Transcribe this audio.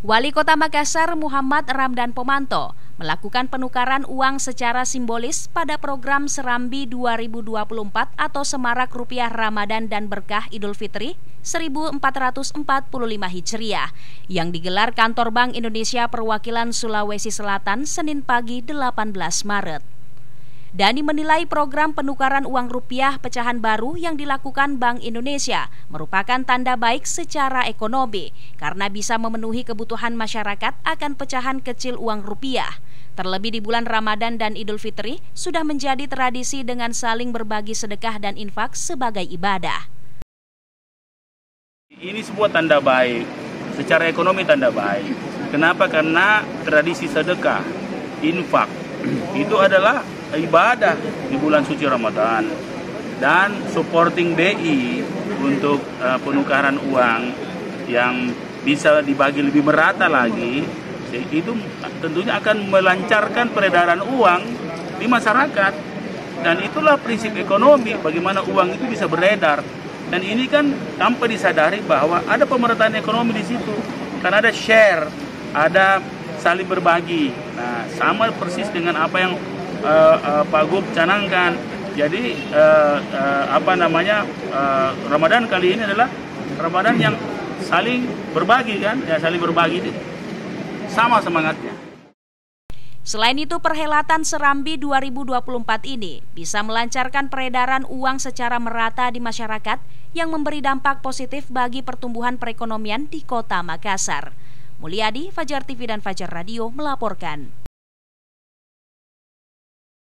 Wali Kota Makassar Muhammad Ramdan Pomanto melakukan penukaran uang secara simbolis pada program Serambi 2024 atau Semarak Rupiah Ramadan dan Berkah Idul Fitri 1445 Hijriah yang digelar Kantor Bank Indonesia Perwakilan Sulawesi Selatan Senin pagi 18 Maret. Dani menilai program penukaran uang rupiah pecahan baru yang dilakukan Bank Indonesia merupakan tanda baik secara ekonomi karena bisa memenuhi kebutuhan masyarakat akan pecahan kecil uang rupiah. Terlebih di bulan Ramadan dan Idul Fitri sudah menjadi tradisi dengan saling berbagi sedekah dan infak sebagai ibadah. Ini sebuah tanda baik, secara ekonomi tanda baik. Kenapa? Karena tradisi sedekah, infak itu adalah ibadah di bulan suci Ramadan, dan supporting BI untuk penukaran uang yang bisa dibagi lebih merata lagi, itu tentunya akan melancarkan peredaran uang di masyarakat, dan itulah prinsip ekonomi, bagaimana uang itu bisa beredar. Dan ini kan tanpa disadari bahwa ada pemerataan ekonomi di situ, karena ada share, ada saling berbagi. Nah, sama persis dengan apa yang Pak Gub canangkan. Jadi Ramadan kali ini adalah Ramadan yang saling berbagi, kan? Ya, saling berbagi itu sama semangatnya. Selain itu, perhelatan Serambi 2024 ini bisa melancarkan peredaran uang secara merata di masyarakat yang memberi dampak positif bagi pertumbuhan perekonomian di Kota Makassar. Mulyadi, Fajar TV dan Fajar Radio melaporkan.